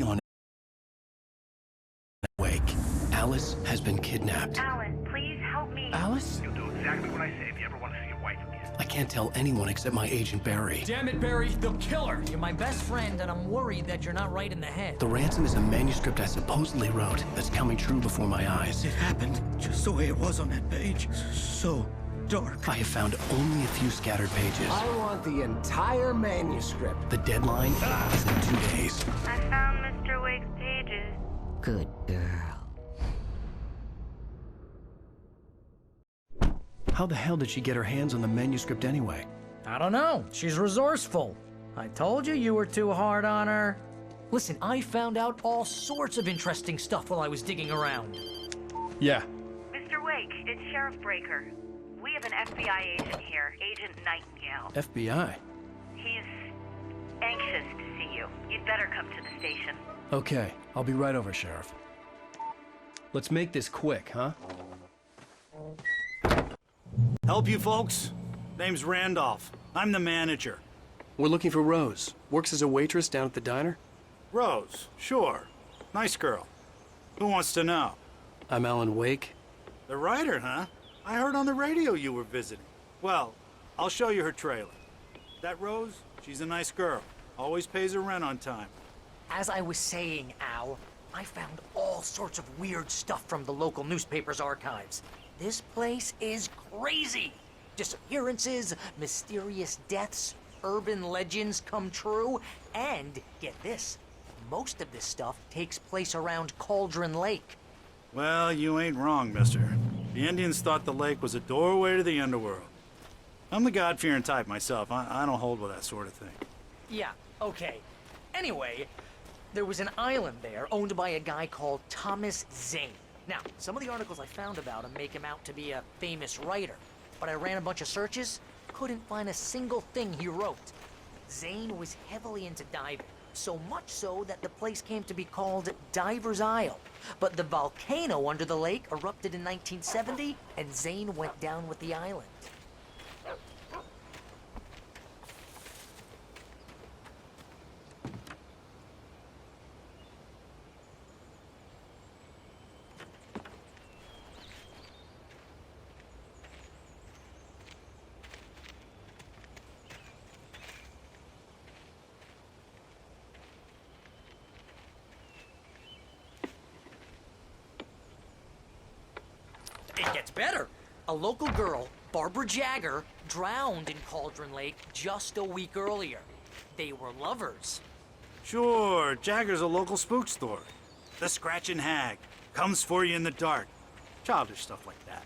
on Wake. Alice has been kidnapped. Alan, please help me. Alice? You'll do exactly what I say if you ever want to see your wife again. I can't tell anyone except my agent Barry. Damn it, Barry, they'll kill her! You're my best friend, and I'm worried that you're not right in the head. The ransom is a manuscript I supposedly wrote that's coming true before my eyes. It happened just the way it was on that page. So dark. I have found only a few scattered pages. I want the entire manuscript. The deadline is in 2 days. I found Mr. Wake's pages. Good girl. How the hell did she get her hands on the manuscript anyway? I don't know. She's resourceful. I told you were too hard on her. Listen, I found out all sorts of interesting stuff while I was digging around. Yeah. Mr. Wake, it's Sheriff Breaker. We have an FBI agent here, Agent Nightingale. FBI? He's anxious to see you. You'd better come to the station. Okay, I'll be right over, Sheriff. Let's make this quick, huh? Help you folks? Name's Randolph. I'm the manager. We're looking for Rose. Works as a waitress down at the diner. Rose, sure. Nice girl. Who wants to know? I'm Alan Wake. The writer, huh? I heard on the radio you were visiting. Well, I'll show you her trailer. That Rose, she's a nice girl. Always pays her rent on time. As I was saying, Al, I found all sorts of weird stuff from the local newspaper's archives. This place is crazy. Disappearances, mysterious deaths, urban legends come true, and get this, most of this stuff takes place around Cauldron Lake. Well, you ain't wrong, mister. The Indians thought the lake was a doorway to the underworld. I'm the God-fearing type myself. I don't hold with that sort of thing. Yeah, okay. Anyway, there was an island there owned by a guy called Thomas Zane. Now, some of the articles I found about him make him out to be a famous writer, but I ran a bunch of searches, couldn't find a single thing he wrote. Zane was heavily into diving, so much so that the place came to be called Diver's Isle. But the volcano under the lake erupted in 1970, and Zane went down with the island. It gets better. A local girl, Barbara Jagger, drowned in Cauldron Lake just a week earlier. They were lovers. Sure, Jagger's a local spook story. The Scratching Hag. Comes for you in the dark. Childish stuff like that.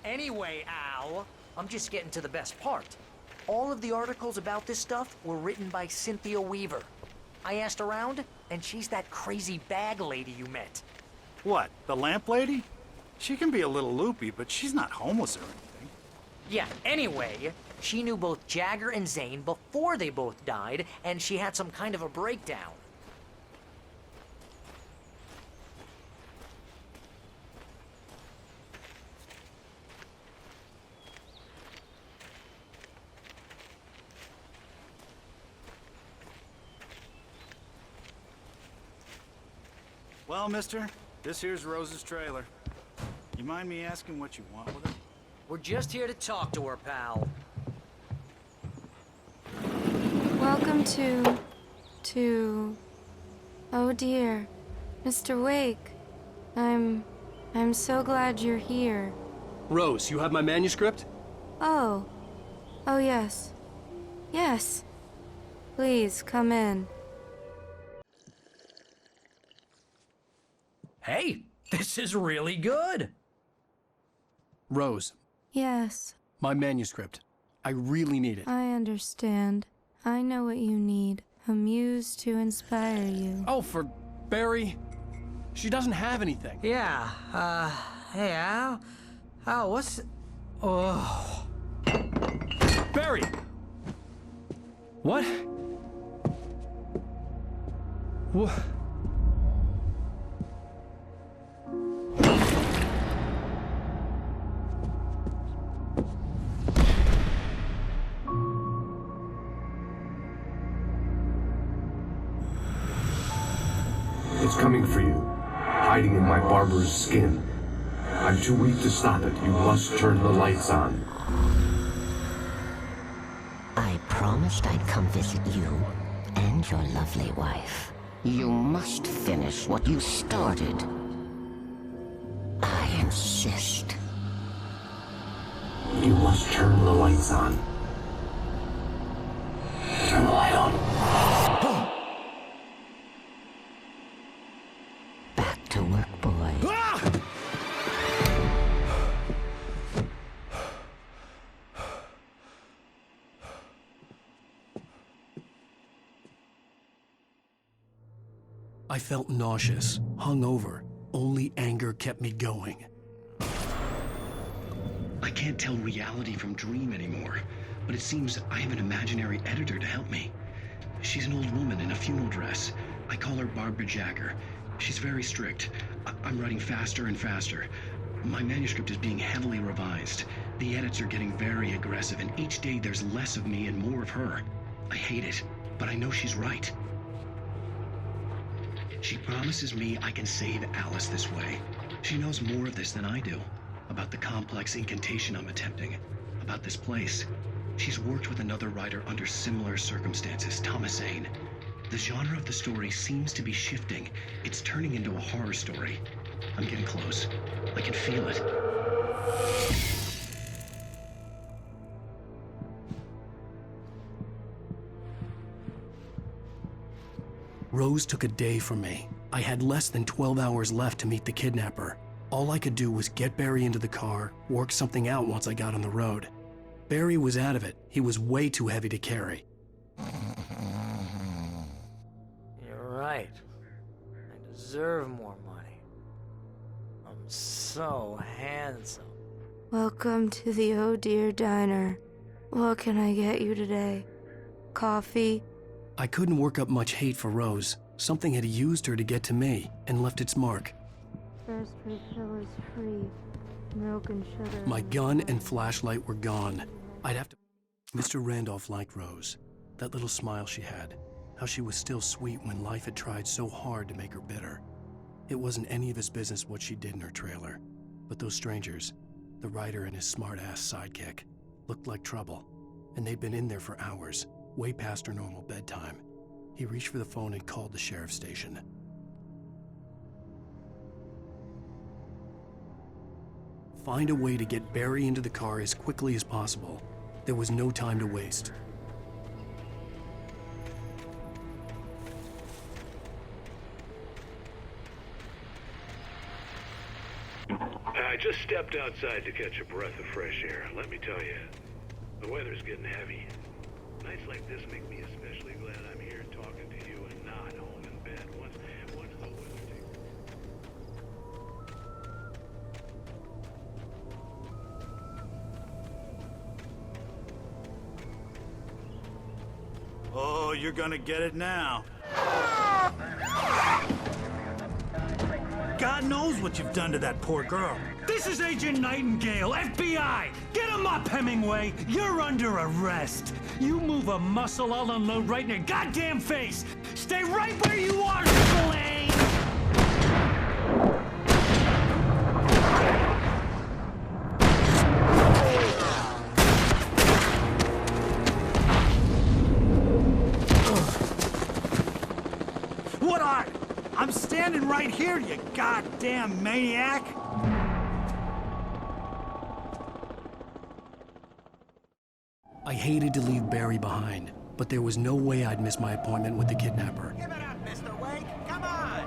Anyway, Al, I'm just getting to the best part. All of the articles about this stuff were written by Cynthia Weaver. I asked around, and she's that crazy bag lady you met. What, the lamp lady? She can be a little loopy, but she's not homeless or anything. Yeah, anyway, she knew both Jagger and Zane before they both died, and she had some kind of a breakdown. Well, mister, this here's Rose's trailer. You mind me asking what you want with it? We're just here to talk to her, pal. Welcome to... Oh dear. Mr. Wake. I'm so glad you're here. Rose, you have my manuscript? Oh. Oh yes. Yes. Please, come in. Hey, this is really good. Rose, Yes, my manuscript. I really need it. I understand. I know what you need. A muse to inspire you. Oh, for Barry. She doesn't have anything. Yeah, hey, Al? Al, what's... Oh... Barry! What? What? It's coming for you, hiding in my barber's skin. I'm too weak to stop it. You must turn the lights on. I promised I'd come visit you and your lovely wife. You must finish what you started. I insist. You must turn the lights on. Turn the light on. Back to work, boy. I felt nauseous, hungover. Only anger kept me going. I can't tell reality from dream anymore, but it seems I have an imaginary editor to help me. She's an old woman in a funeral dress. I call her Barbara Jagger. She's very strict. I'm writing faster and faster. My manuscript is being heavily revised. The edits are getting very aggressive, and each day there's less of me and more of her. I hate it, but I know she's right. She promises me I can save Alice this way. She knows more of this than I do. About the complex incantation I'm attempting. About this place. She's worked with another writer under similar circumstances, Thomas Zane. The genre of the story seems to be shifting. It's turning into a horror story. I'm getting close. I can feel it. Rose took a day from me. I had less than 12 hours left to meet the kidnapper. All I could do was get Barry into the car, work something out once I got on the road. Barry was out of it. He was way too heavy to carry. You're right. I deserve more money. I'm so handsome. Welcome to the Oh Dear Diner. What can I get you today? Coffee? I couldn't work up much hate for Rose. Something had used her to get to me and left its mark. First refill is free. Milk and sugar. My gun and flashlight were gone. I'd have to... Mr. Randolph liked Rose. That little smile she had. How she was still sweet when life had tried so hard to make her bitter. It wasn't any of his business what she did in her trailer. But those strangers, the writer and his smart-ass sidekick, looked like trouble. And they'd been in there for hours, way past her normal bedtime. He reached for the phone and called the sheriff's station. Find a way to get Barry into the car as quickly as possible. There was no time to waste. I just stepped outside to catch a breath of fresh air. Let me tell you, the weather's getting heavy. Nights like this make me especially glad I'm here talking to you and not home in bed. Once the weather takes... Oh, you're gonna get it now. God knows what you've done to that poor girl. This is Agent Nightingale, FBI! Get him up, Hemingway! You're under arrest! You move a muscle, I'll unload right in your goddamn face! Stay right where you are, Spillane! What are? I'm standing right here, you goddamn maniac! I hated to leave Barry behind, but there was no way I'd miss my appointment with the kidnapper. Give it up, Mr. Wake. Come on.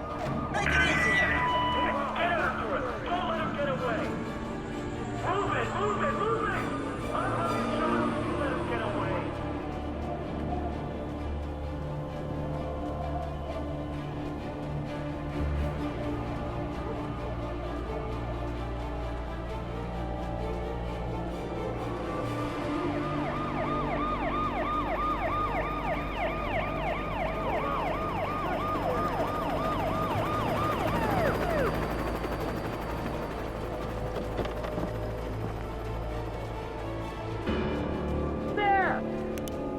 Make it easier. Get after it! Don't let him get away! Move it! Move it! Move it! Don't let him get away!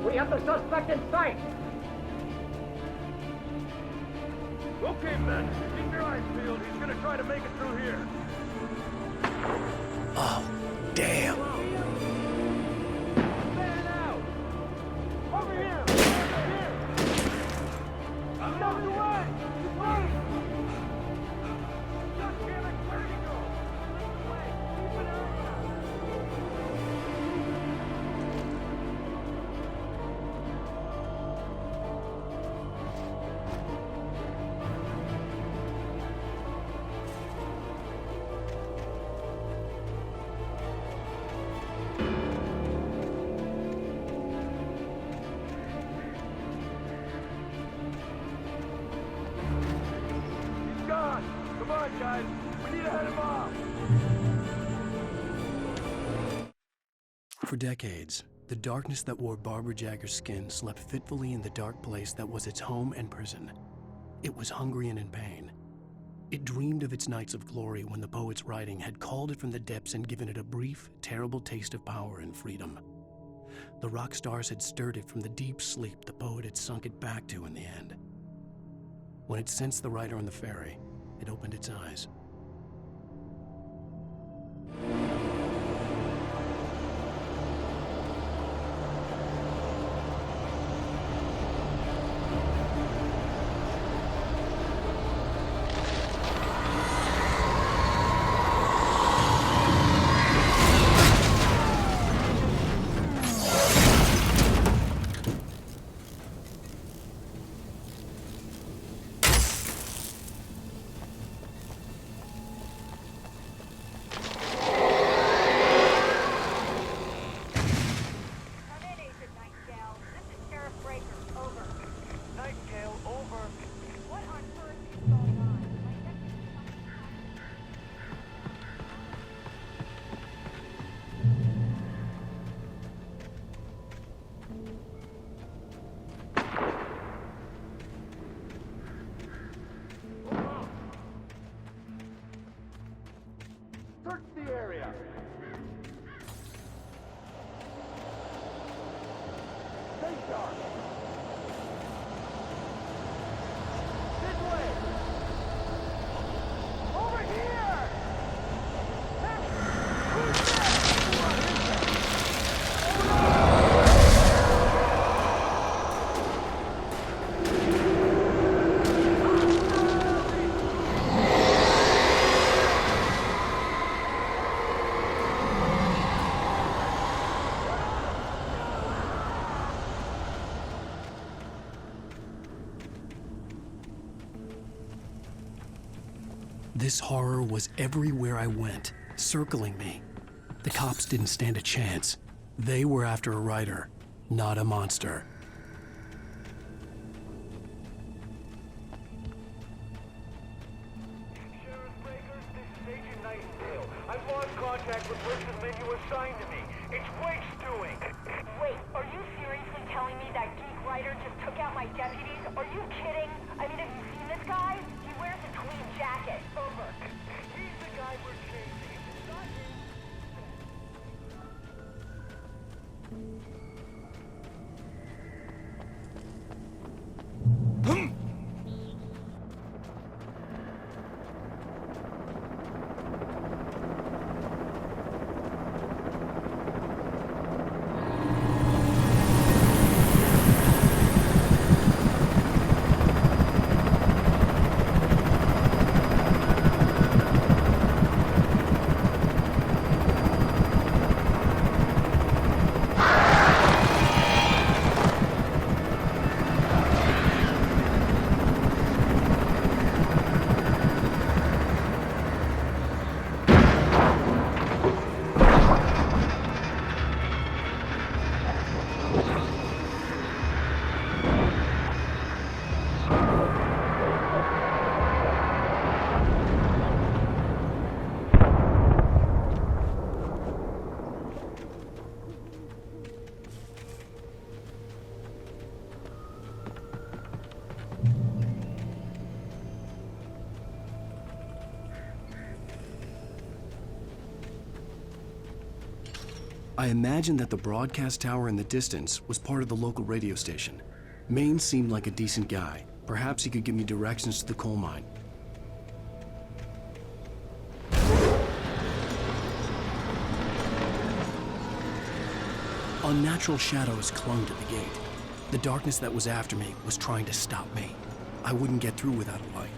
We have the suspect in sight! We'll Okay, Ben. Keep your eyes peeled. He's gonna try to make it through here. Oh, damn. Man out! Over here! Over here! I'm out of the way! Wait! God damn it, where'd he go? Wait, keep an eye out! He's gone! Come on, guys! We need to head him off! For decades, the darkness that wore Barbara Jagger's skin slept fitfully in the dark place that was its home and prison. It was hungry and in pain. It dreamed of its nights of glory when the poet's writing had called it from the depths and given it a brief, terrible taste of power and freedom. The rock stars had stirred it from the deep sleep the poet had sunk it back to in the end. When it sensed the writer on the ferry, it opened its eyes. Search the area! Stay sharp! This way! Over here! Hey! Who's there? What is This horror was everywhere I went, circling me. The cops didn't stand a chance. They were after a writer, not a monster. Sheriff Breakers, this is Agent Nightingale. I've lost contact with Rich's men you assigned to me. It's Wake's doing. Wait, are you seriously telling me that geek writer just took out my deputies? Are you kidding? I mean, have you seen this guy? He wears a tweed jacket. Over. He's the guy we're chasing. It's not him. I imagined that the broadcast tower in the distance was part of the local radio station. Maine seemed like a decent guy, Perhaps he could give me directions to the coal mine. Unnatural shadows clung to the gate. The darkness that was after me was trying to stop me. I wouldn't get through without a light.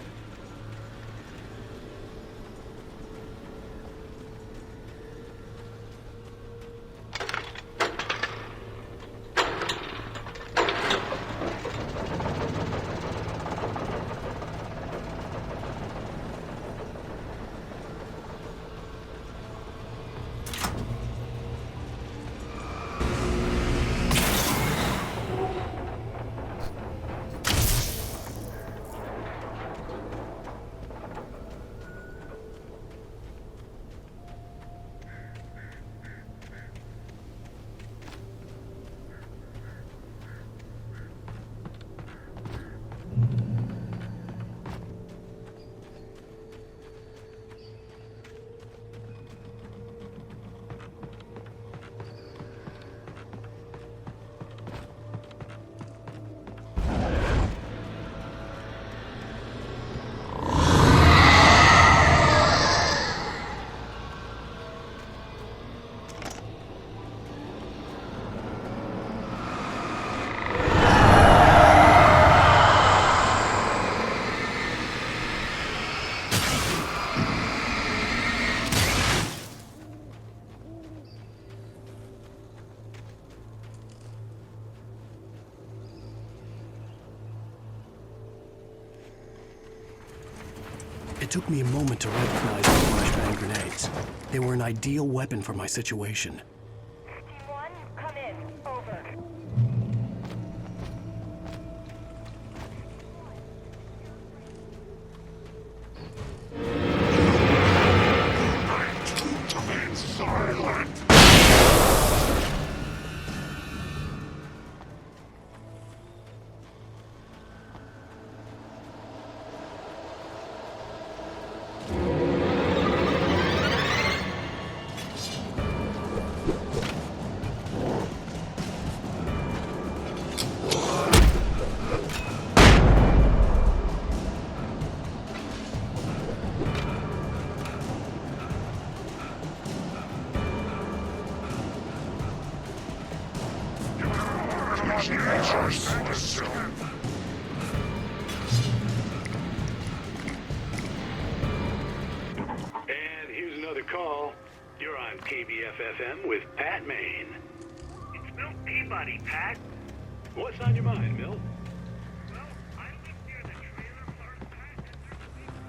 It took me a moment to recognize the flashbang grenades. They were an ideal weapon for my situation. Team 1, come in. Over. And here's another call. You're on KBFFM with Pat Maine. It's Milt Peabody, Pat. What's on your mind, Milt? Well, I live near the trailer park, Pat, and there's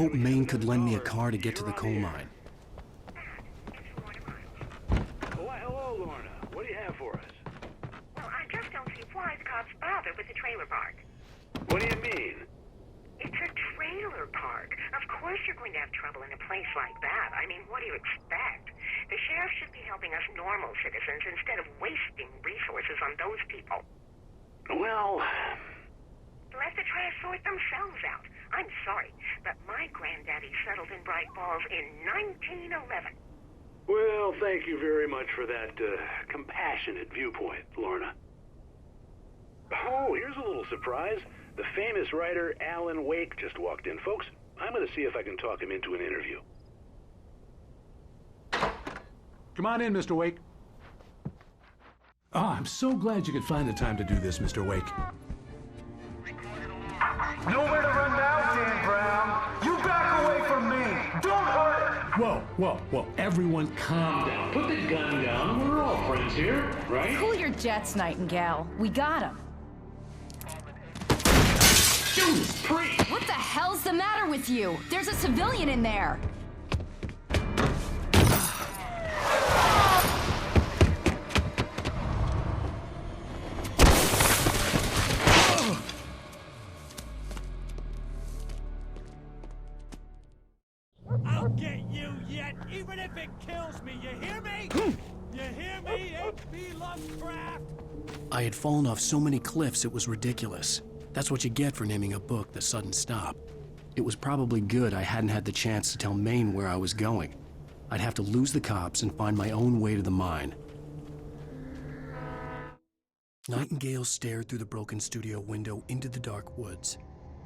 hoped Maine could lend me a car to get to the coal mine. Why, hello, Lorna. What do you have for us? Well, I just don't see why the cops bother with the trailer park. What do you mean? It's a trailer park. Of course you're going to have trouble in a place like that. I mean, what do you expect? The sheriff should be helping us normal citizens instead of wasting resources on those people. Well... Let the trash sort themselves out. I'm sorry, but my granddaddy settled in Bright Falls in 1911. Well, thank you very much for that compassionate viewpoint, Lorna. Oh, here's a little surprise. The famous writer Alan Wake just walked in. Folks, I'm going to see if I can talk him into an interview. Come on in, Mr. Wake. Oh, I'm so glad you could find the time to do this, Mr. Wake. Nowhere to run now, Dan Brown. You back away from me. Don't hurt it. Whoa. Everyone calm down. Put the gun down. We're all friends here, right? Cool your jets, Nightingale. We got him. Judas Priest! What the hell's the matter with you? There's a civilian in there. I'll get you yet, even if it kills me. You hear me? You hear me, H.P. Lovecraft? I had fallen off so many cliffs it was ridiculous. That's what you get for naming a book The Sudden Stop. It was probably good I hadn't had the chance to tell Maine where I was going. I'd have to lose the cops and find my own way to the mine. Nightingale stared through the broken studio window into the dark woods.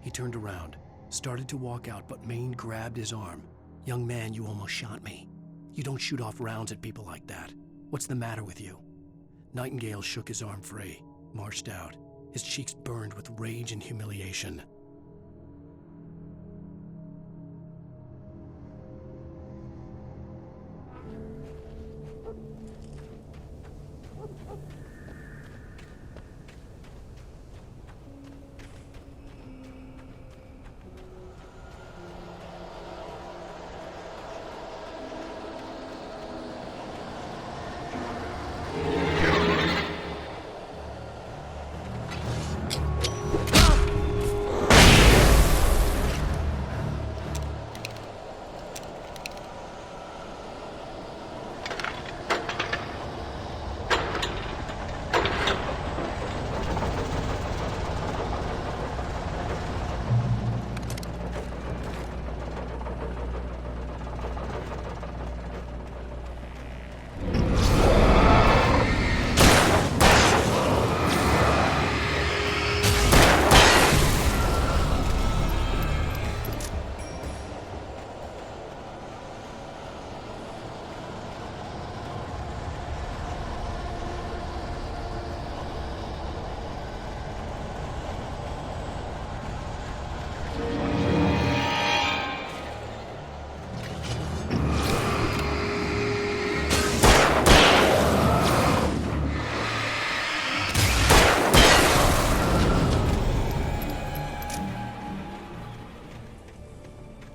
He turned around, started to walk out, but Maine grabbed his arm. "Young man, you almost shot me. You don't shoot off rounds at people like that. What's the matter with you?" Nightingale shook his arm free, marched out. His cheeks burned with rage and humiliation.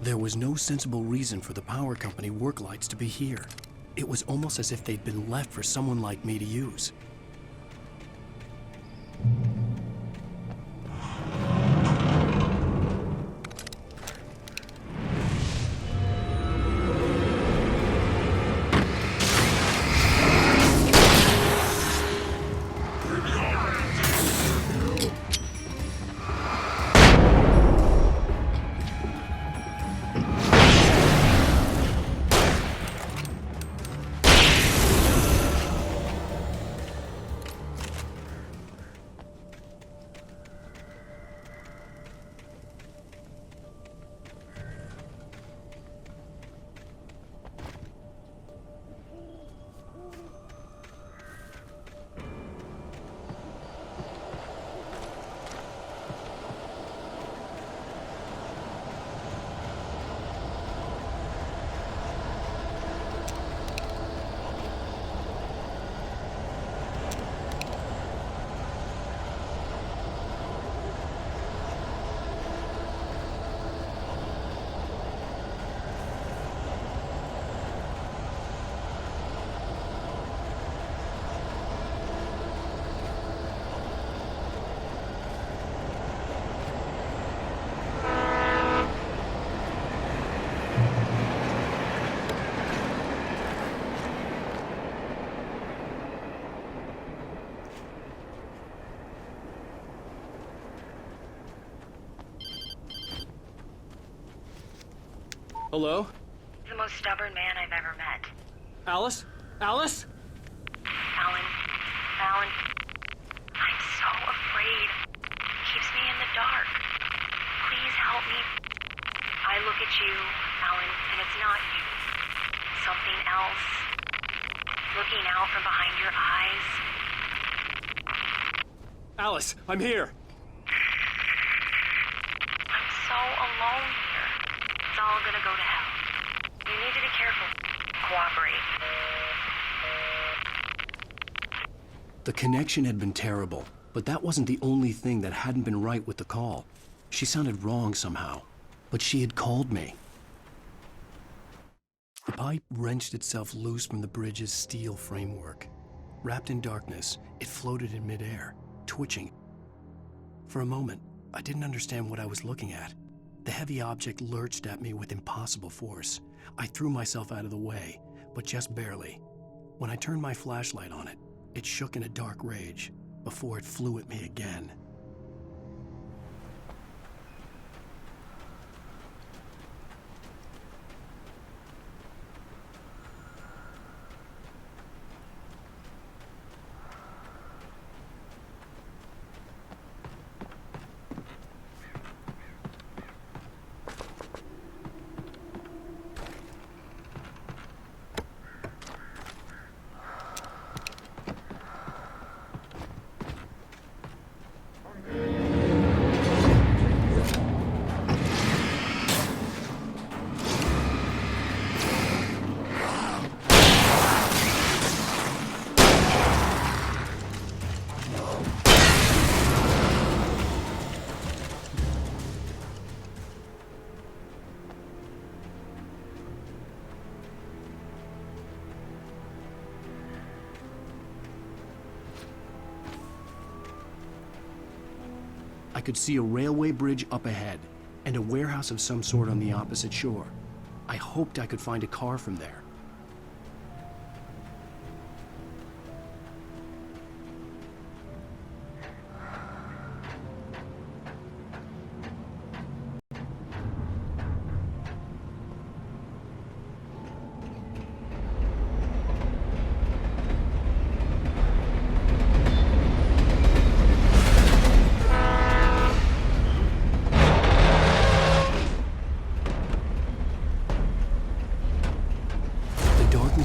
There was no sensible reason for the power company work lights to be here. It was almost as if they'd been left for someone like me to use. Hello? The most stubborn man I've ever met. Alice? Alice? Alan. Alan. I'm so afraid. It keeps me in the dark. Please help me. I look at you, Alan, and it's not you. Something else. Looking out from behind your eyes. Alice, I'm here. I'm so alone here. It's all gonna go to hell. You need to be careful. Cooperate. The connection had been terrible, but that wasn't the only thing that hadn't been right with the call. She sounded wrong somehow, but she had called me. The pipe wrenched itself loose from the bridge's steel framework. Wrapped in darkness, it floated in midair, twitching. For a moment, I didn't understand what I was looking at. The heavy object lurched at me with impossible force. I threw myself out of the way, but just barely. When I turned my flashlight on it, it shook in a dark rage before it flew at me again. I could see a railway bridge up ahead, and a warehouse of some sort on the opposite shore. I hoped I could find a car from there.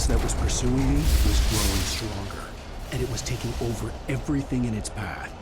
That was pursuing me was growing stronger, and it was taking over everything in its path.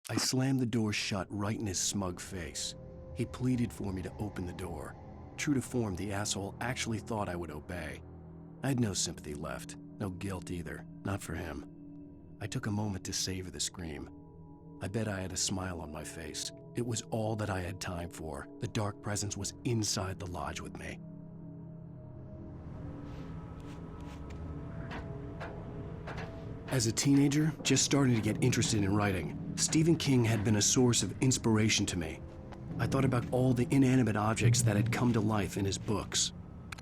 I slammed the door shut right in his smug face. He pleaded for me to open the door. True to form, the asshole actually thought I would obey. I had no sympathy left, no guilt either, not for him. I took a moment to savor the scream. I bet I had a smile on my face. It was all that I had time for. The dark presence was inside the lodge with me. As a teenager, just starting to get interested in writing, Stephen King had been a source of inspiration to me. I thought about all the inanimate objects that had come to life in his books.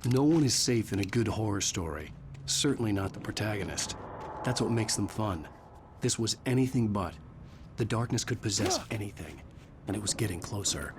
No one is safe in a good horror story. Certainly not the protagonist. That's what makes them fun. This was anything but. The darkness could possess anything, and it was getting closer.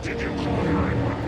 Did you call 911?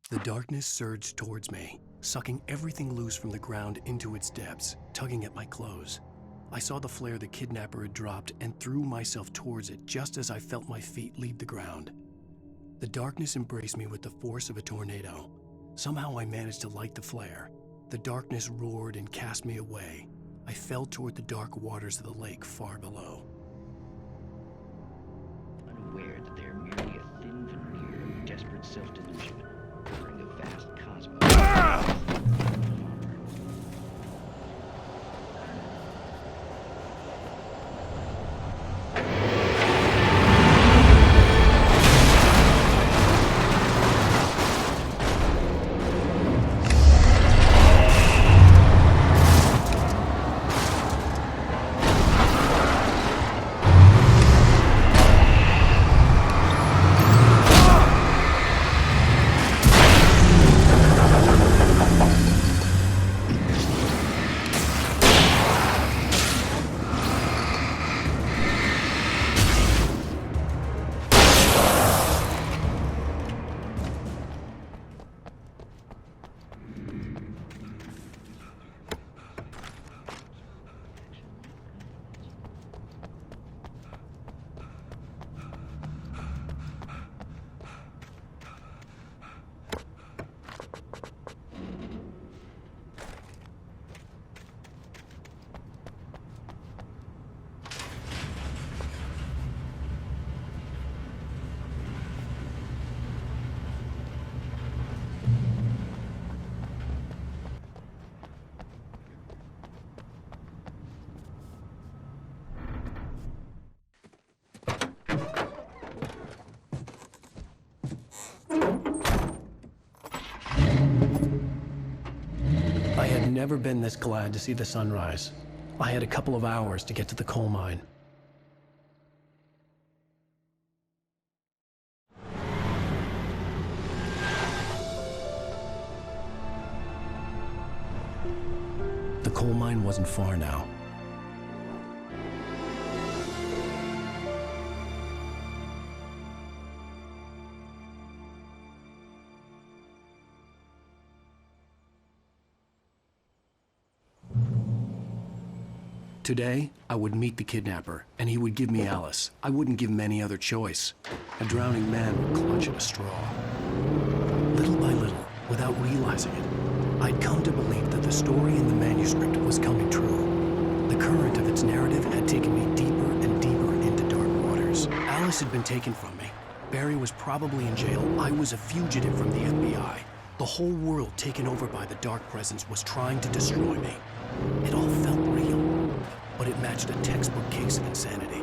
The darkness surged towards me, sucking everything loose from the ground into its depths, tugging at my clothes. I saw the flare the kidnapper had dropped and threw myself towards it just as I felt my feet leave the ground. The darkness embraced me with the force of a tornado. Somehow I managed to light the flare. The darkness roared and cast me away. I fell toward the dark waters of the lake far below. Unaware that they are merely a thin veneer of desperate self-delusion, covering a vast cosmos. I had never been this glad to see the sunrise. I had a couple of hours to get to the coal mine. The coal mine wasn't far now. Today, I would meet the kidnapper, and he would give me Alice. I wouldn't give him any other choice. A drowning man would clutch at a straw. Little by little, without realizing it, I'd come to believe that the story in the manuscript was coming true. The current of its narrative had taken me deeper and deeper into dark waters. Alice had been taken from me. Barry was probably in jail. I was a fugitive from the FBI. The whole world taken over by the Dark Presence was trying to destroy me. It all felt real, but it matched a textbook case of insanity.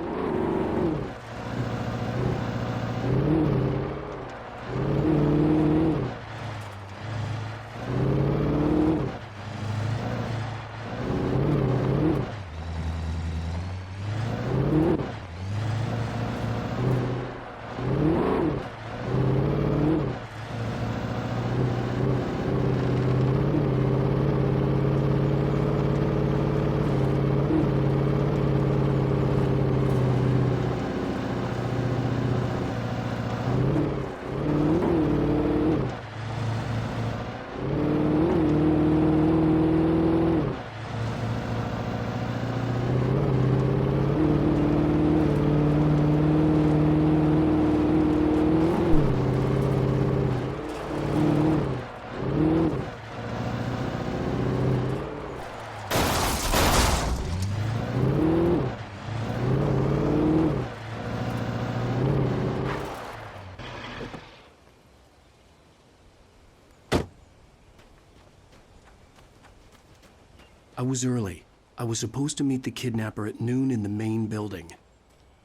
I was early. I was supposed to meet the kidnapper at noon in the main building.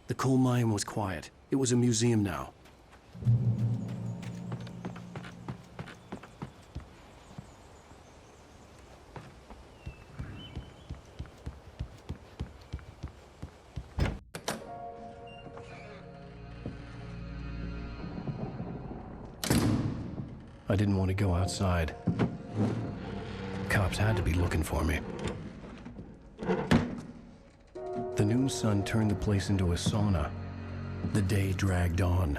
The coal mine was quiet. It was a museum now. I didn't want to go outside. Cops had to be looking for me. The noon sun turned the place into a sauna. The day dragged on.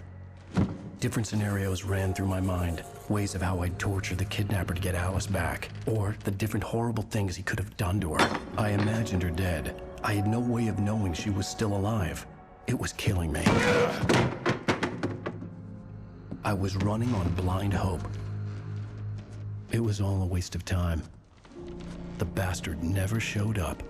Different scenarios ran through my mind. Ways of how I'd torture the kidnapper to get Alice back. Or the different horrible things he could have done to her. I imagined her dead. I had no way of knowing she was still alive. It was killing me. I was running on blind hope. It was all a waste of time. The bastard never showed up.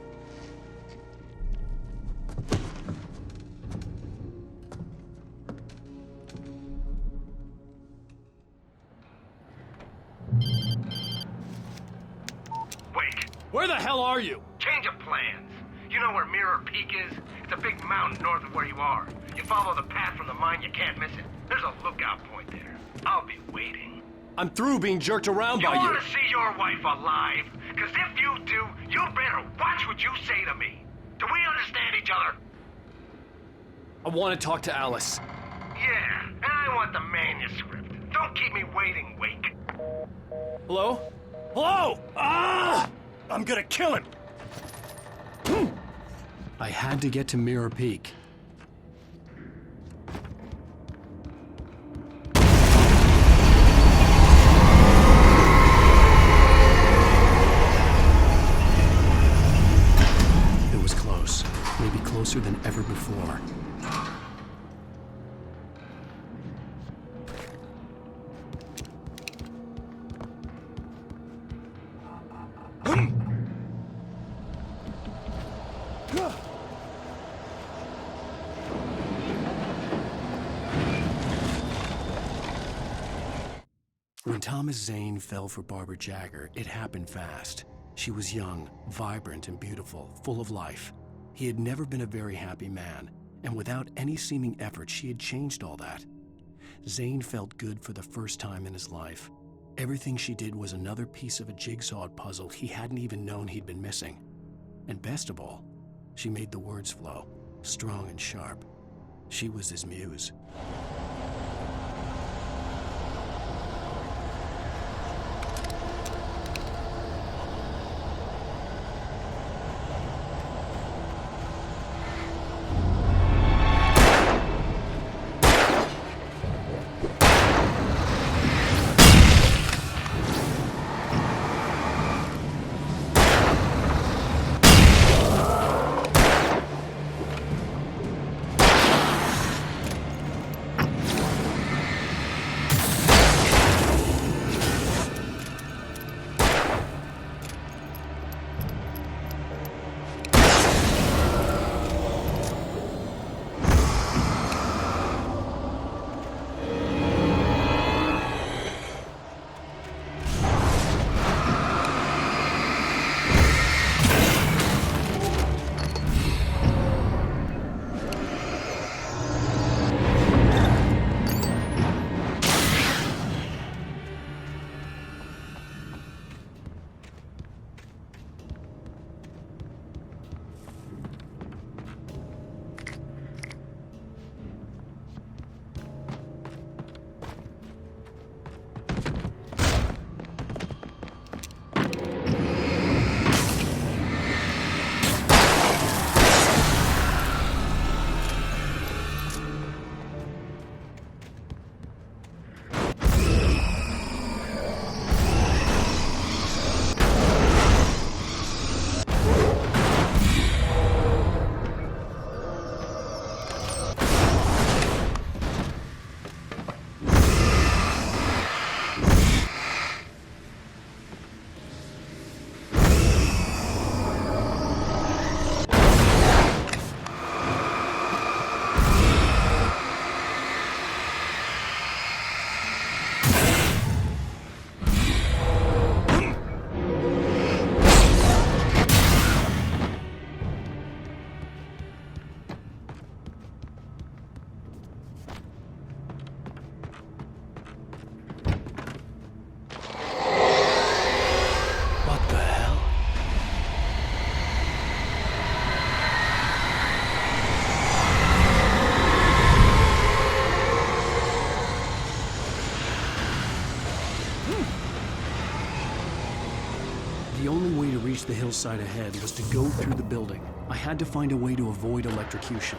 Wait, where the hell are you? Change of plans. You know where Mirror Peak is? It's a big mountain north of where you are. You follow the path from the mine, you can't miss it. There's a lookout point there. I'll be waiting. I'm through being jerked around by you. You want to see your wife alive? Because if you do, you better watch what you say to me. Do we understand each other? I want to talk to Alice. Yeah, and I want the manuscript. Don't keep me waiting, Wake. Hello? Hello! Ah! I'm gonna kill him! I had to get to Mirror Peak. It was close. Maybe closer than ever before. When Thomas Zane fell for Barbara Jagger, it happened fast. She was young, vibrant, and beautiful, full of life. He had never been a very happy man, and without any seeming effort, she had changed all that. Zane felt good for the first time in his life. Everything she did was another piece of a jigsaw puzzle he hadn't even known he'd been missing. And best of all, she made the words flow, strong and sharp. She was his muse. The only way to reach the hillside ahead was to go through the building. I had to find a way to avoid electrocution.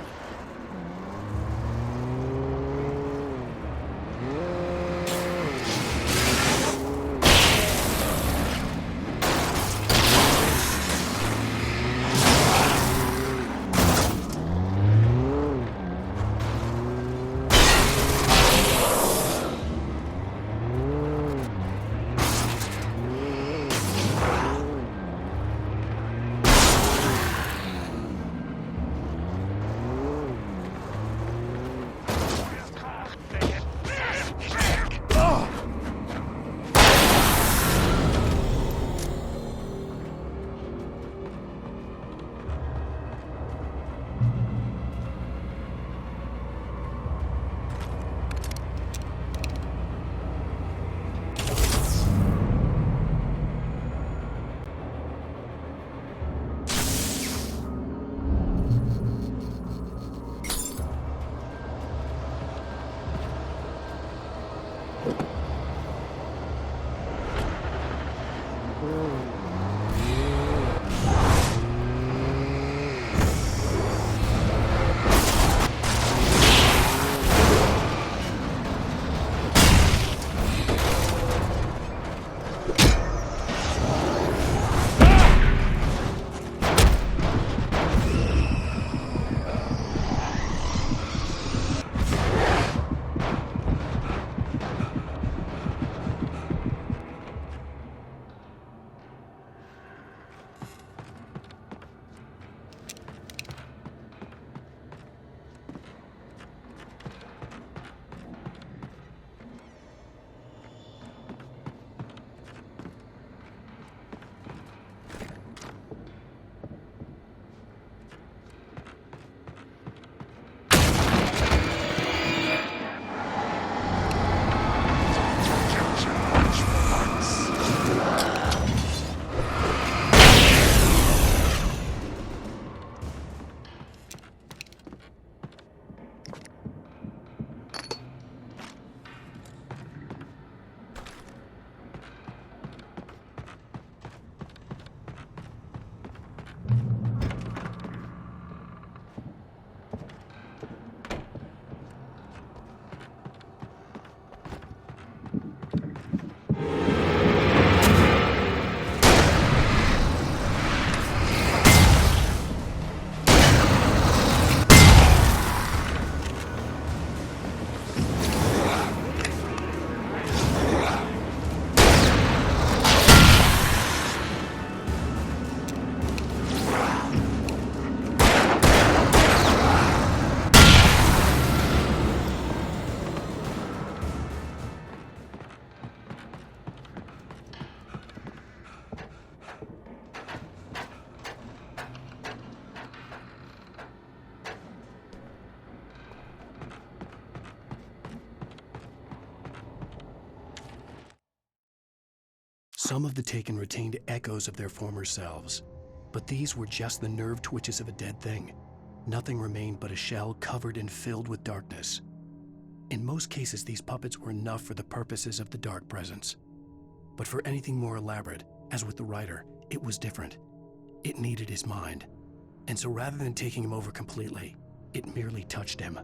Some of the Taken retained echoes of their former selves, but these were just the nerve twitches of a dead thing. Nothing remained but a shell covered and filled with darkness. In most cases, these puppets were enough for the purposes of the Dark Presence. But for anything more elaborate, as with the writer, it was different. It needed his mind. And so rather than taking him over completely, it merely touched him.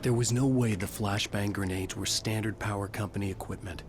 There was no way the flashbang grenades were Standard Power Company equipment.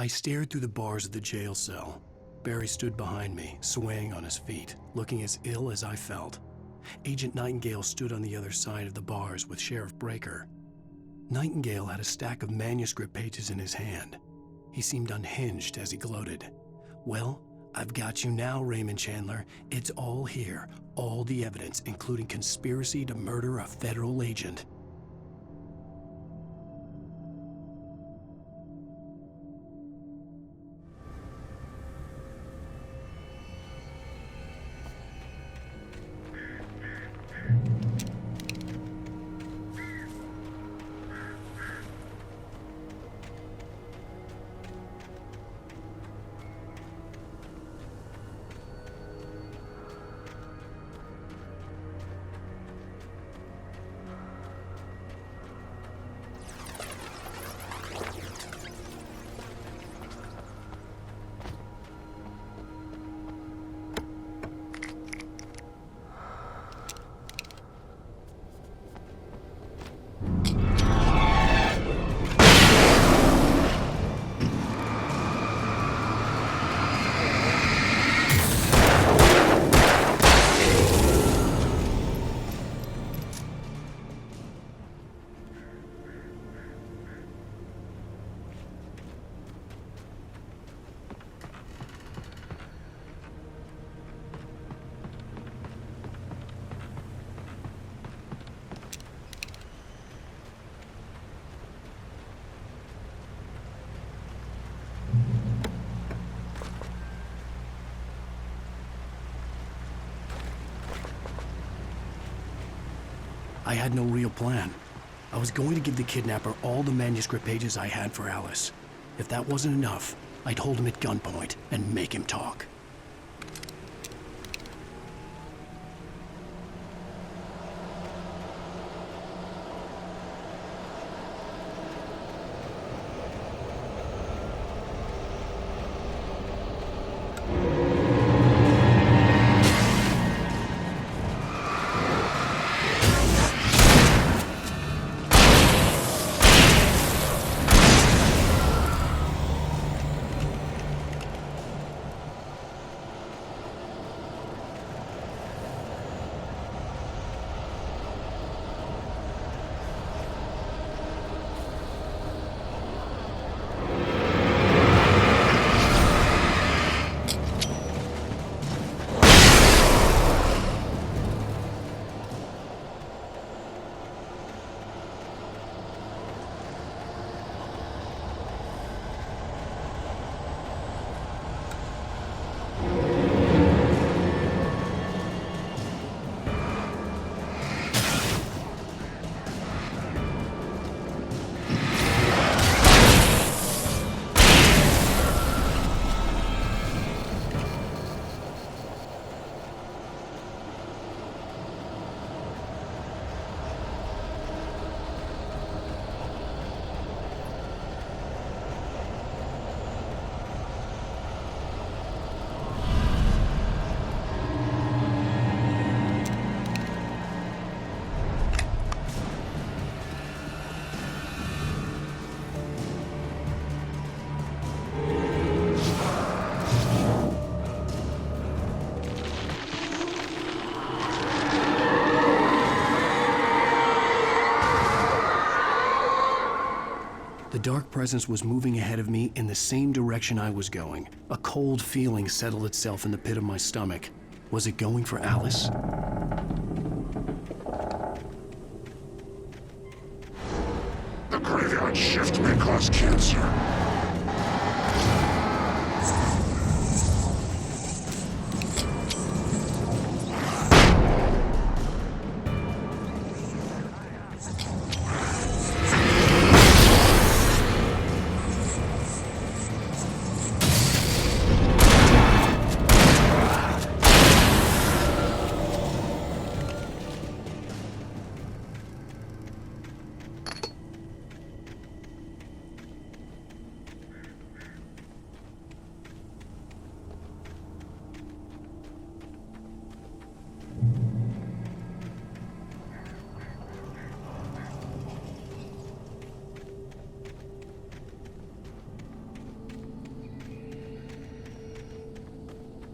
I stared through the bars of the jail cell. Barry stood behind me, swaying on his feet, looking as ill as I felt. Agent Nightingale stood on the other side of the bars with Sheriff Breaker. Nightingale had a stack of manuscript pages in his hand. He seemed unhinged as he gloated. "Well, I've got you now, Raymond Chandler. It's all here. All the evidence, including conspiracy to murder a federal agent." I had no real plan. I was going to give the kidnapper all the manuscript pages I had for Alice. If that wasn't enough, I'd hold him at gunpoint and make him talk. The dark presence was moving ahead of me in the same direction I was going. A cold feeling settled itself in the pit of my stomach. Was it going for Alice? The graveyard shift may cause cancer.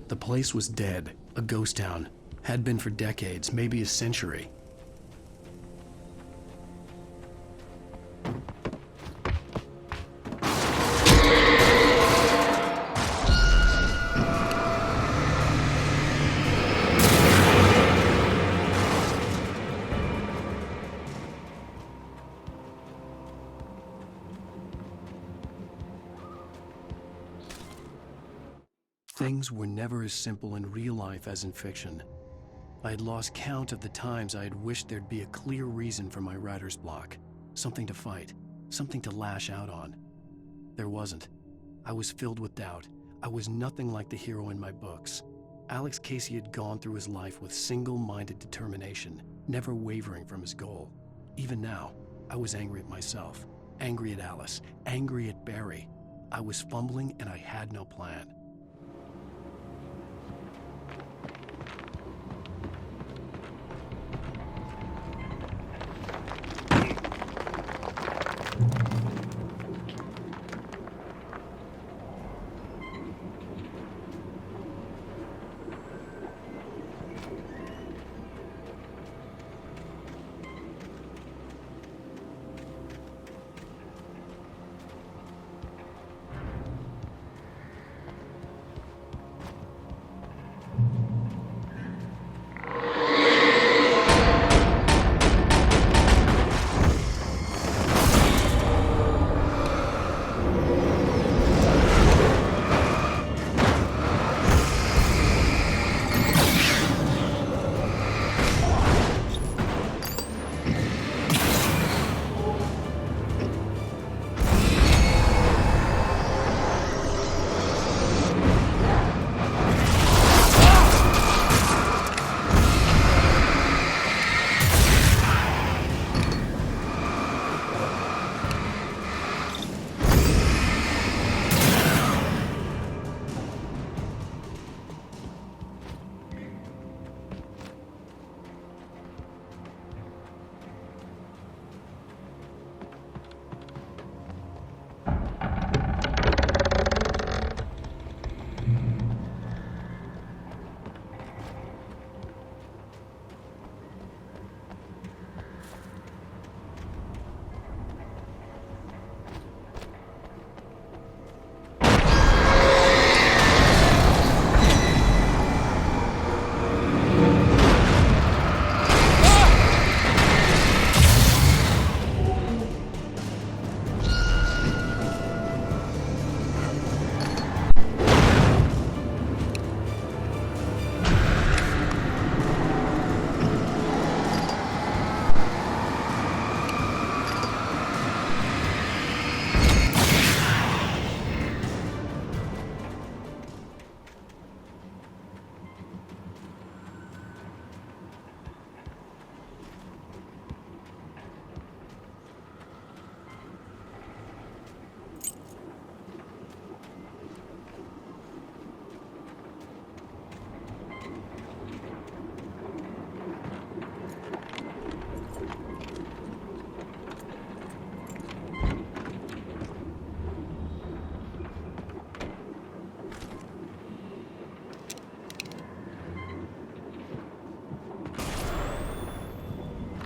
The place was dead, a ghost town. Had been for decades, maybe a century. Things were never as simple in real life as in fiction. I had lost count of the times I had wished there'd be a clear reason for my writer's block. Something to fight, something to lash out on. There wasn't. I was filled with doubt. I was nothing like the hero in my books. Alex Casey had gone through his life with single-minded determination, never wavering from his goal. Even now, I was angry at myself, angry at Alice, angry at Barry. I was fumbling and I had no plan.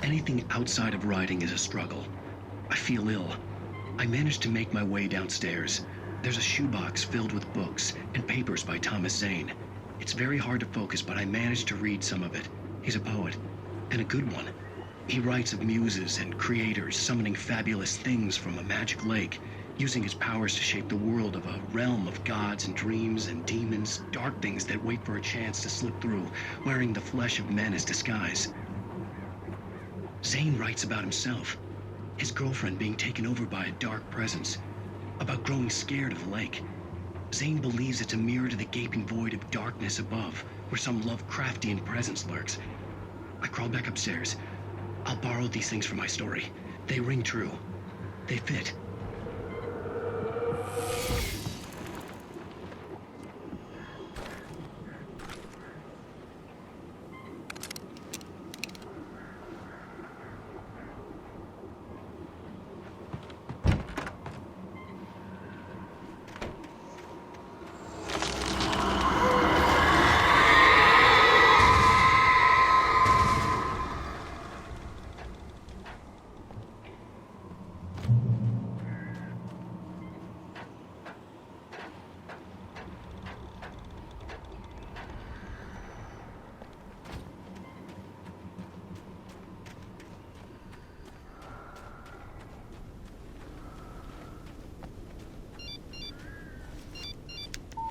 Anything outside of writing is a struggle. I feel ill. I managed to make my way downstairs. There's a shoebox filled with books and papers by Thomas Zane. It's very hard to focus, but I managed to read some of it. He's a poet, and a good one. He writes of muses and creators summoning fabulous things from a magic lake, using his powers to shape the world of a realm of gods and dreams and demons, dark things that wait for a chance to slip through, wearing the flesh of men as disguise. Zane writes about himself, his girlfriend being taken over by a dark presence, about growing scared of the lake. Zane believes it's a mirror to the gaping void of darkness above, where some Lovecraftian presence lurks. I crawl back upstairs. I'll borrow these things for my story. They ring true. They fit.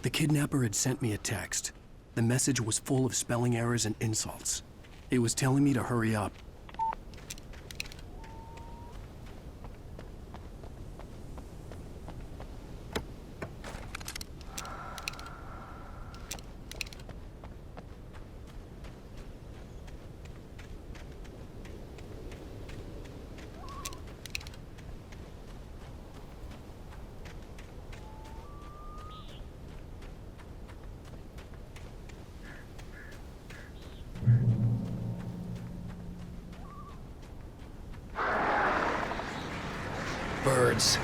The kidnapper had sent me a text. The message was full of spelling errors and insults. It was telling me to hurry up. Birds.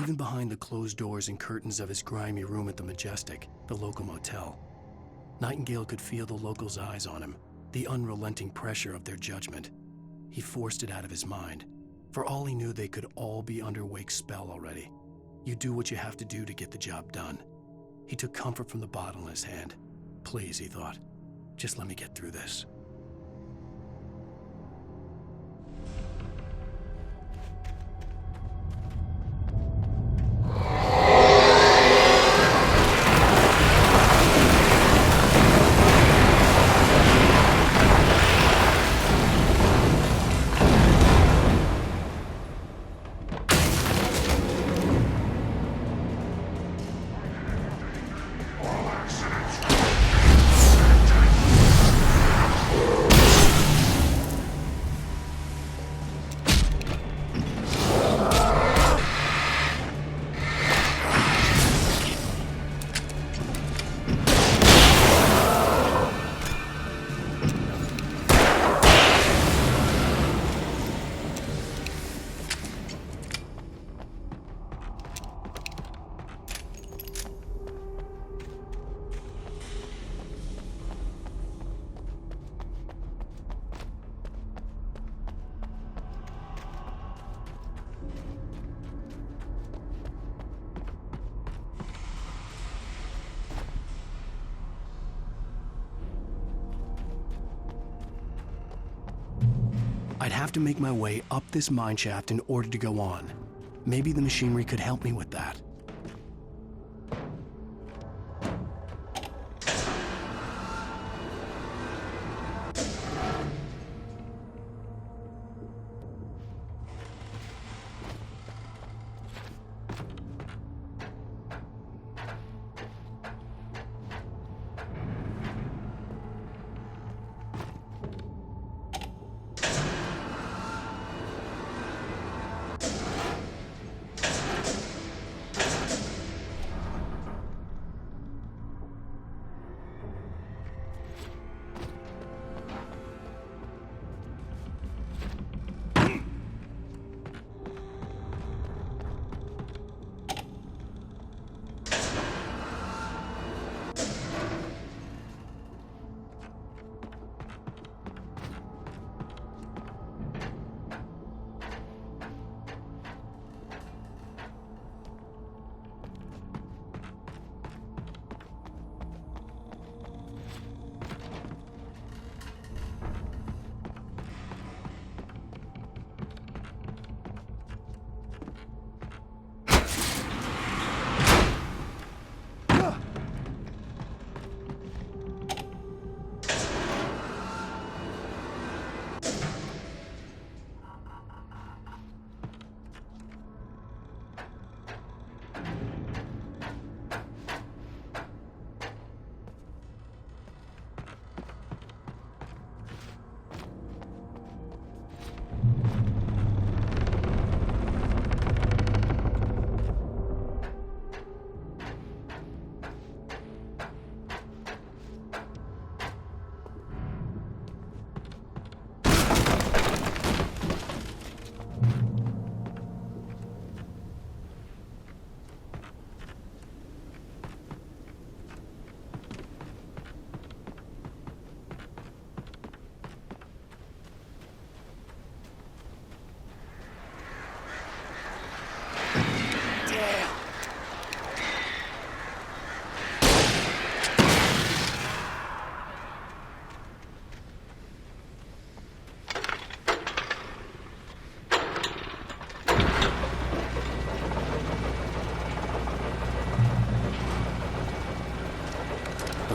Even behind the closed doors and curtains of his grimy room at the Majestic, the local motel, Nightingale could feel the locals' eyes on him, the unrelenting pressure of their judgment. He forced it out of his mind. For all he knew, they could all be under Wake's spell already. You do what you have to do to get the job done. He took comfort from the bottle in his hand. Please, he thought, just let me get through this. I'd have to make my way up this mine shaft in order to go on. Maybe the machinery could help me with that.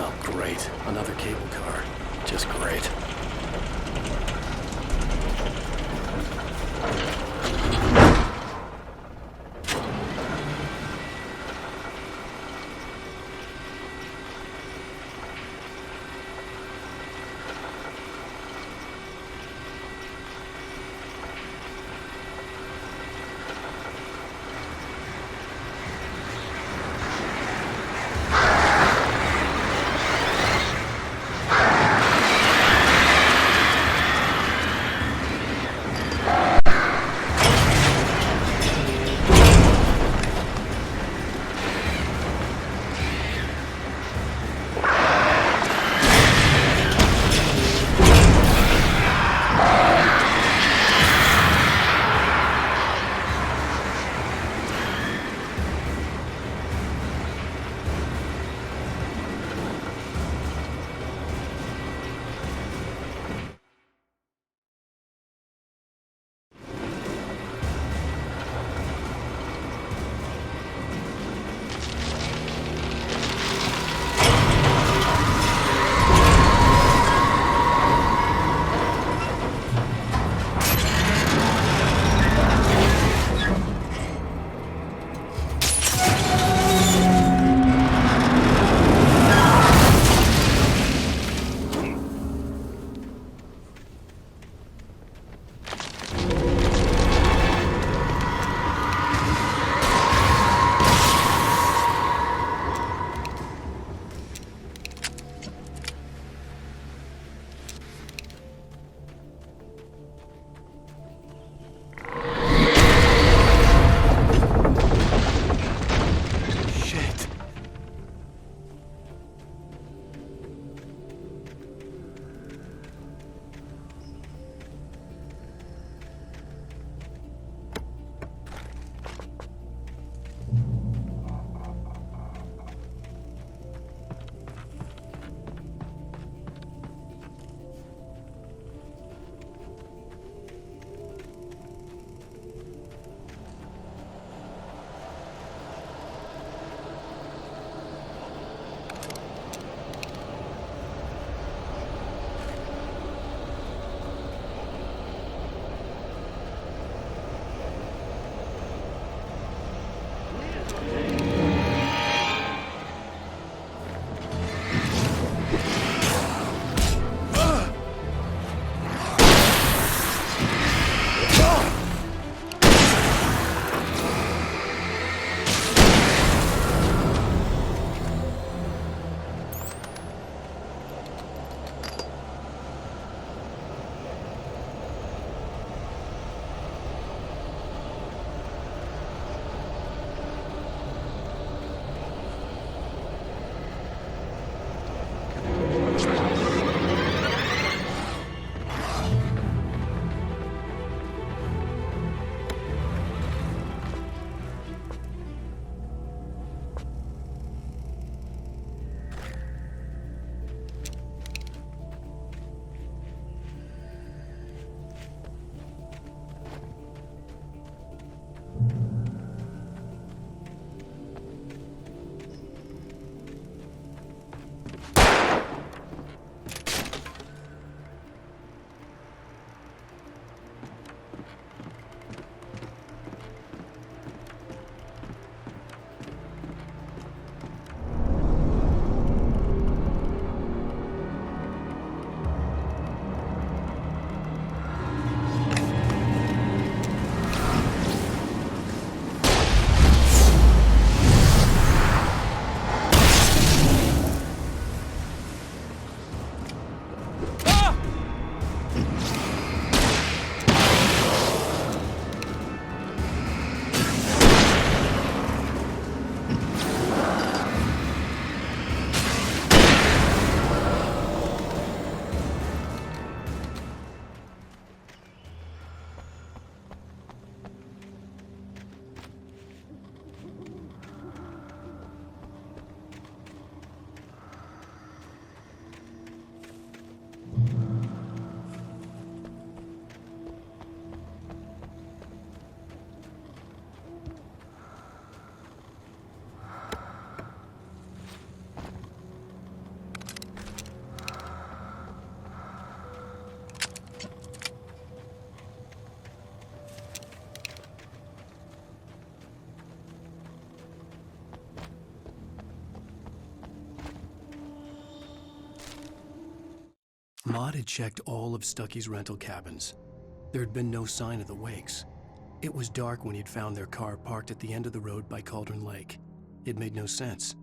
Oh, great. Another cable car. Just great. Maud had checked all of Stucky's rental cabins. There had been no sign of the Wakes. It was dark when he'd found their car parked at the end of the road by Cauldron Lake. It made no sense.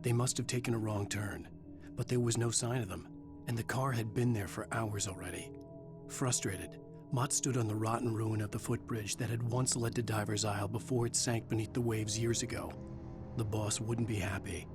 They must have taken a wrong turn, but there was no sign of them, and the car had been there for hours already. Frustrated, Mott stood on the rotten ruin of the footbridge that had once led to Diver's Isle before it sank beneath the waves years ago. The boss wouldn't be happy.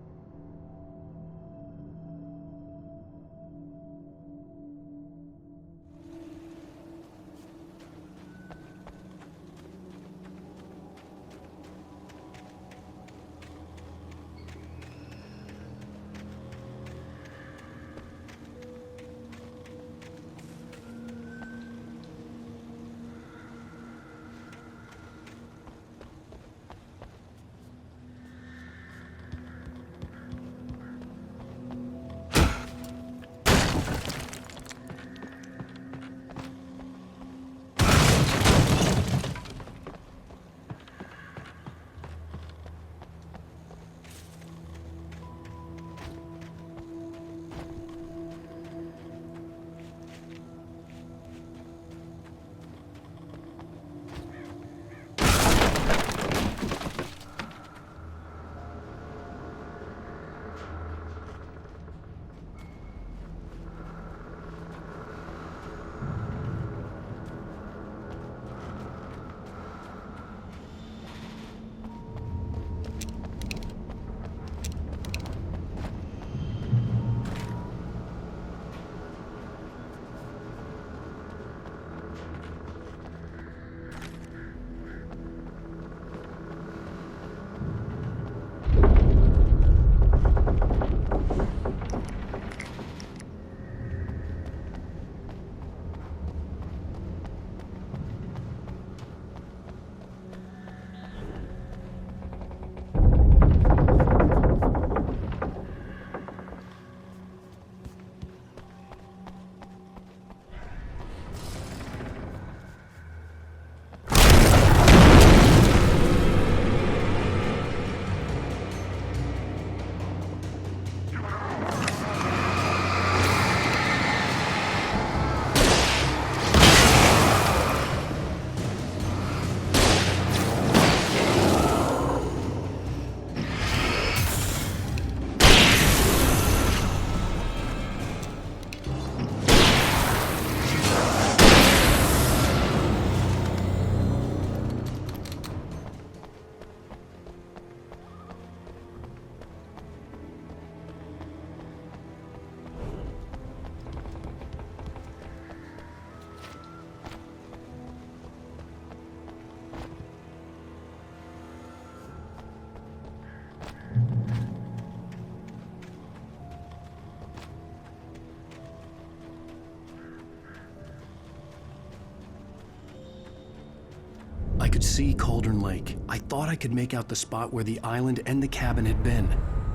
I could see Cauldron Lake. I thought I could make out the spot where the island and the cabin had been.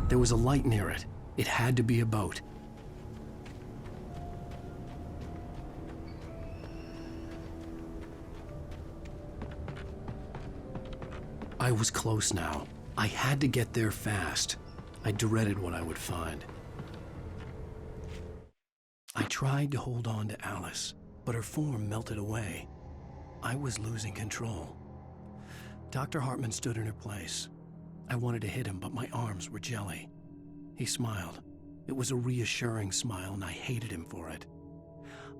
There was a light near it. It had to be a boat. I was close now. I had to get there fast. I dreaded what I would find. I tried to hold on to Alice, but her form melted away. I was losing control. Dr. Hartman stood in her place. I wanted to hit him, but my arms were jelly. He smiled. It was a reassuring smile, and I hated him for it.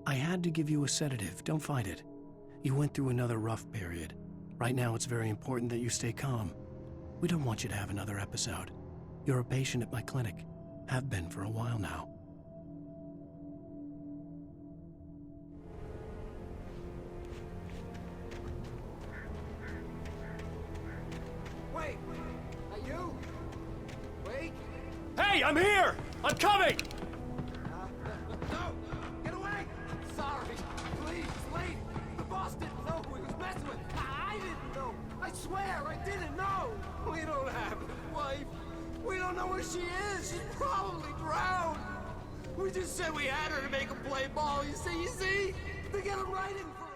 I had to give you a sedative. Don't fight it. You went through another rough period. Right now, it's very important that you stay calm. We don't want you to have another episode. You're a patient at my clinic. Have been for a while now. Wait! Are you? Wait! Hey, I'm here! I'm coming! No! Get away! Sorry! Please, lady! The boss didn't know who he was messing with! I didn't know! I swear, I didn't know! We don't have a wife! We don't know where she is! She's probably drowned! We just said we had her to make him play ball, you see? To get him right in for...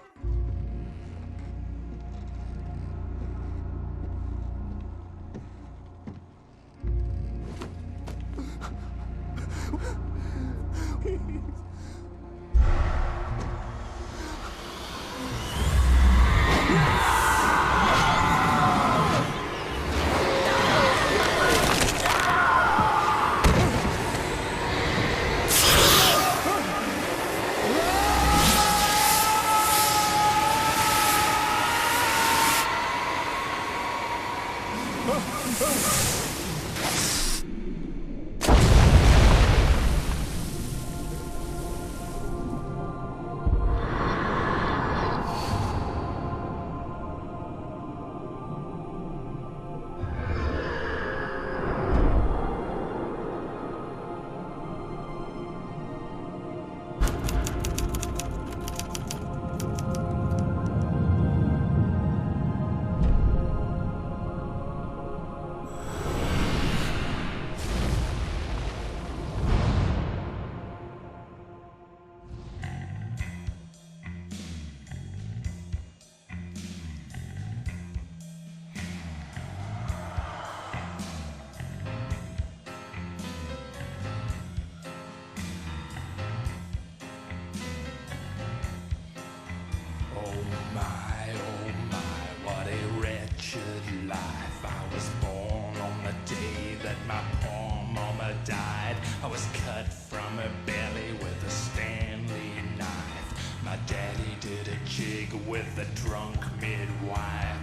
mama died. I was cut from her belly with a Stanley knife. My daddy did a jig with a drunk midwife.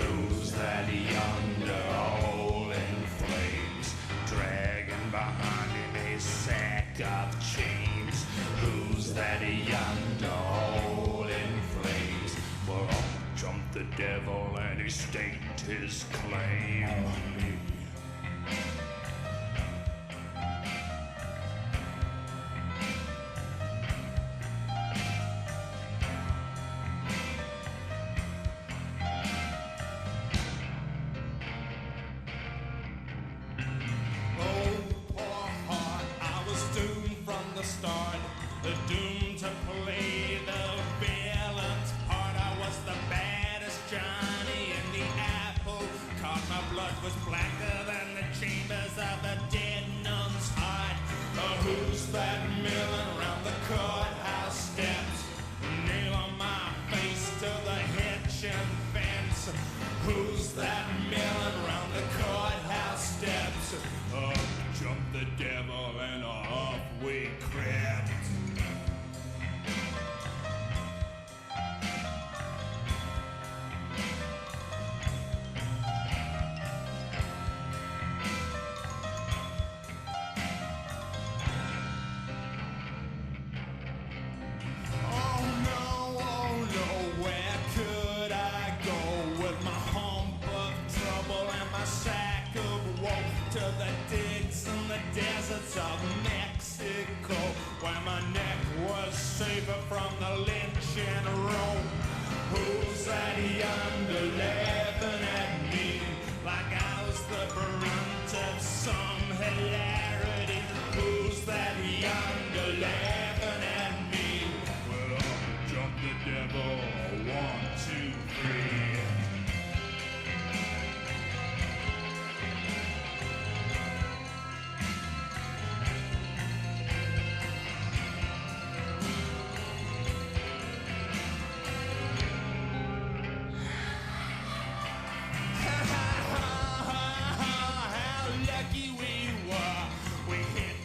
Who's that yonder all in flames, dragging behind him a sack of chains? Who's that yonder all in flames? Well, up jumped the devil and he staked his claim on me. Doomed to play the villain's part. I was the baddest Johnny in the apple cart. My blood was blacker than the chambers of a dead nun's heart. Who's that milling around the courthouse steps? Nail on my face to the hitching fence. Who's that milling around the courthouse steps? Up jumped the devil and off we crept. To the digs and the deserts of Mexico, where my neck was safer from the lynching rope. Who's that yonder laughing at me like I was the brunt of some hilarity? Who's that yonder laughing at me? Well, up jumped the devil, 1, 2, 3. Lucky we were, we hit